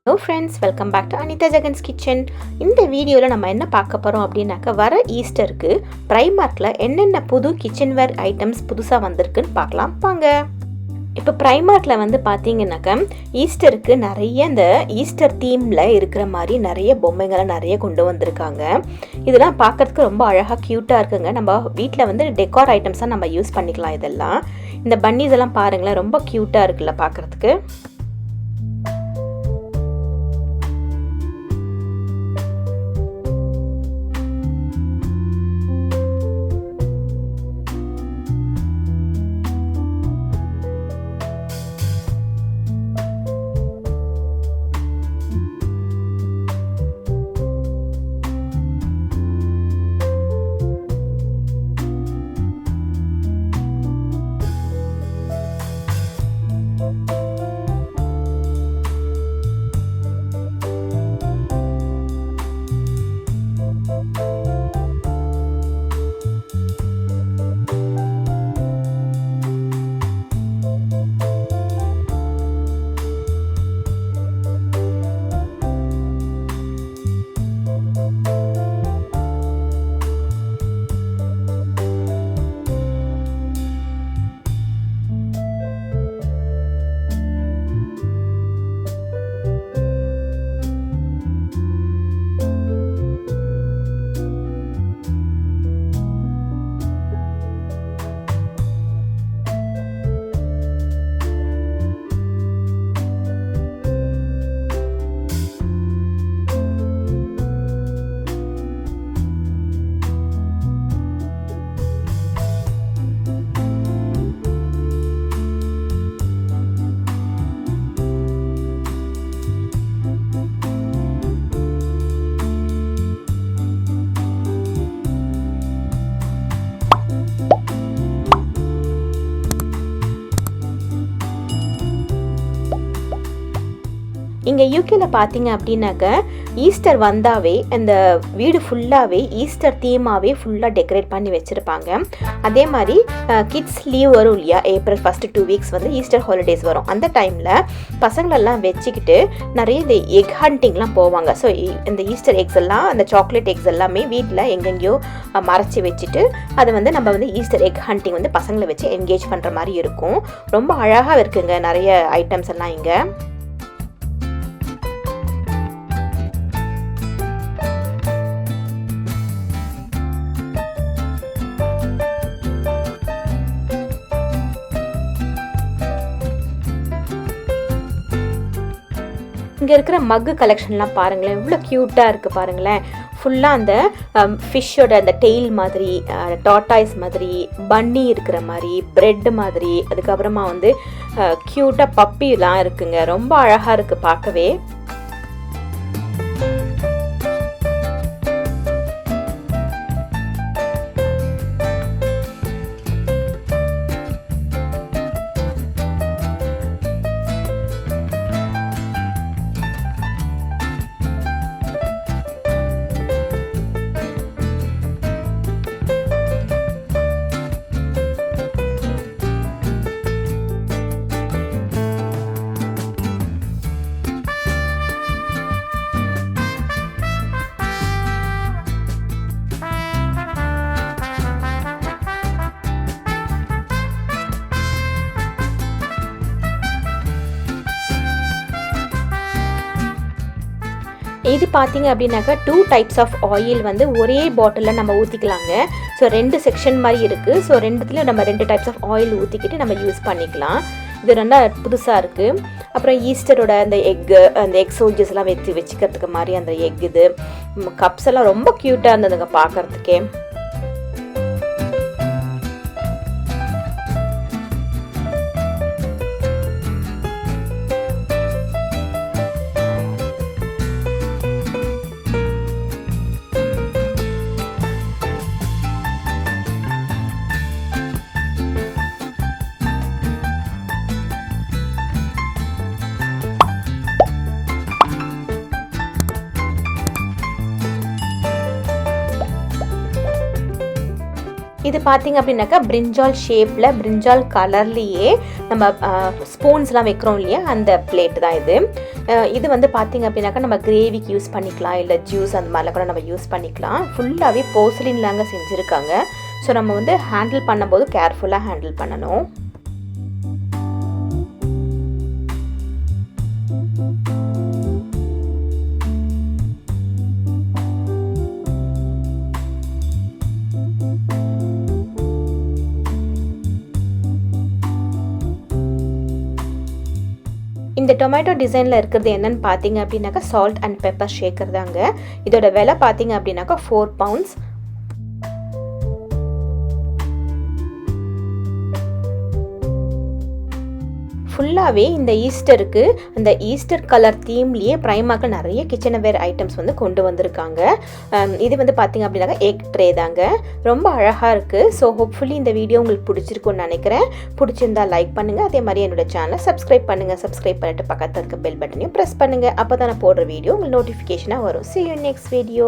Hello friends, welcome back to Anitha Jagan's kitchen. இந்த வீடியோவில் நம்ம என்ன பார்க்க போகிறோம் அப்படின்னாக்கா, வர ஈஸ்டருக்கு ப்ரைமார்க்கில் என்னென்ன புது கிச்சன்வேர் ஐட்டம்ஸ் புதுசாக வந்திருக்குன்னு பார்க்கலாம் வாங்க. இப்போ ப்ரைமார்க்கில் வந்து பார்த்தீங்கன்னாக்கா, ஈஸ்டருக்கு நிறைய இந்த ஈஸ்டர் தீமில் இருக்கிற மாதிரி நிறைய பொம்மைகளை நிறைய கொண்டு வந்திருக்காங்க. இதெல்லாம் பார்க்குறதுக்கு ரொம்ப அழகாக க்யூட்டாக இருக்குங்க. நம்ம வீட்டில் வந்து டெக்கார் ஐட்டம்ஸாக நம்ம யூஸ் பண்ணிக்கலாம். இதெல்லாம் இந்த பன்னீஸ் எல்லாம் பாருங்களேன், ரொம்ப க்யூட்டாக இருக்குல்ல பார்க்குறதுக்கு. இங்கே யூகேல பார்த்தீங்க அப்படின்னாக்க, ஈஸ்டர் வந்தாவே அந்த வீடு ஃபுல்லாகவே ஈஸ்டர் தீமாவே ஃபுல்லாக டெக்கரேட் பண்ணி வச்சுருப்பாங்க. அதே மாதிரி கிட்ஸ் லீவ் வரும் இல்லையா, ஏப்ரல் ஃபஸ்ட்டு 2 வீக்ஸ் வந்து ஈஸ்டர் ஹாலிடேஸ் வரும். அந்த டைமில் பசங்களெல்லாம் வச்சுக்கிட்டு நிறைய இந்த எக் ஹண்டிங்லாம் போவாங்க. ஸோ இந்த ஈஸ்டர் எக்ஸ் எல்லாம், அந்த சாக்லேட் எக்ஸ் எல்லாமே வீட்டில் எங்கெங்கேயோ மறைச்சி வச்சுட்டு அதை வந்து நம்ம வந்து ஈஸ்டர் எக் ஹண்டிங் வந்து பசங்களை வச்சு என்கேஜ் பண்ணுற மாதிரி இருக்கும். ரொம்ப அழகாக இருக்குங்க நிறைய ஐட்டம்ஸ் எல்லாம் இங்கே. இங்கே இருக்கிற மக்கு கலெக்ஷன்லாம் பாருங்களேன், எவ்வளோ க்யூட்டாக இருக்குது பாருங்களேன். ஃபுல்லாக அந்த ஃபிஷ்ஷோட அந்த டெய்ல் மாதிரி, டாட்டாய்ஸ் மாதிரி, பன்னி இருக்கிற மாதிரி, ப்ரெட் மாதிரி, அதுக்கப்புறமா வந்து க்யூட்டாக பப்பிலாம் இருக்குங்க. ரொம்ப அழகாக இருக்குது பார்க்கவே. இது பார்த்தீங்க அப்படின்னாக்கா 2 டைப்ஸ் ஆஃப் ஆயில் வந்து ஒரே பாட்டிலில் நம்ம ஊற்றிக்கலாங்க. ஸோ 2 செக்ஷன் மாதிரி இருக்குது. ஸோ ரெண்டுத்துலேயும் நம்ம 2 டைப்ஸ் ஆஃப் ஆயில் ஊற்றிக்கிட்டு நம்ம யூஸ் பண்ணிக்கலாம். இது ரெண்டா புதுசாக இருக்குது. அப்புறம் ஈஸ்டரோட அந்த எக் சோல்ஜர்ஸ் எல்லாம் வச்சுக்கிறதுக்கு மாதிரி அந்த எக், இது கப்ஸ் எல்லாம் ரொம்ப க்யூட்டாக இருந்ததுங்க பார்க்குறதுக்கே. இது பார்த்தீங்க அப்படின்னாக்கா பிரிஞ்சால் ஷேப்பில் பிரிஞ்சால் கலர்லேயே நம்ம ஸ்பூன்ஸ்லாம் வைக்கிறோம் இல்லையா, அந்த பிளேட் தான் இது. இது வந்து பார்த்தீங்க அப்படின்னாக்கா நம்ம கிரேவிக்கு யூஸ் பண்ணிக்கலாம், இல்லை ஜூஸ் அந்த மாதிரிலாம் கூட நம்ம யூஸ் பண்ணிக்கலாம். ஃபுல்லாகவே போர்சலின்லாங்க செஞ்சுருக்காங்க. ஸோ நம்ம வந்து ஹேண்டில் பண்ணும்போது கேர்ஃபுல்லாக ஹேண்டில் பண்ணணும். இந்த டொமேட்டோ டிசைனில் இருக்கிறது என்னன்னு பார்த்தீங்க அப்படின்னாக்கா சால்ட் அண்ட் பெப்பர் ஷேக்கர் தாங்க. இதோட விலை பார்த்தீங்க அப்படின்னாக்கா 4 pounds. ஃபுல்லாகவே இந்த ஈஸ்டருக்கு அந்த ஈஸ்டர் கலர் தீம்லேயே ப்ரைமாக்கு நிறைய கிச்சனவேர் ஐட்டம்ஸ் வந்து கொண்டு வந்திருக்காங்க. இது வந்து பார்த்திங்க அப்படின்னாக்கா எக் ட்ரே தாங்க. ரொம்ப அழகாக இருக்குது. ஸோ ஹோப்ஃபுல்லி இந்த வீடியோ உங்களுக்கு பிடிச்சிருக்குன்னு நினைக்கிறேன். பிடிச்சிருந்தா லைக் பண்ணுங்கள். அதே மாதிரி என்னோட சேனலை சப்ஸ்கிரைப் பண்ணுங்கள். சப்ஸ்கிரைப் பண்ணிட்டு பக்கத்தில் இருக்க பெல் பட்டனையும் ப்ரெஸ் பண்ணுங்கள். அப்போ தான் நான் போடுற வீடியோ உங்களுக்கு நோட்டிஃபிகேஷனாக வரும். See you next video.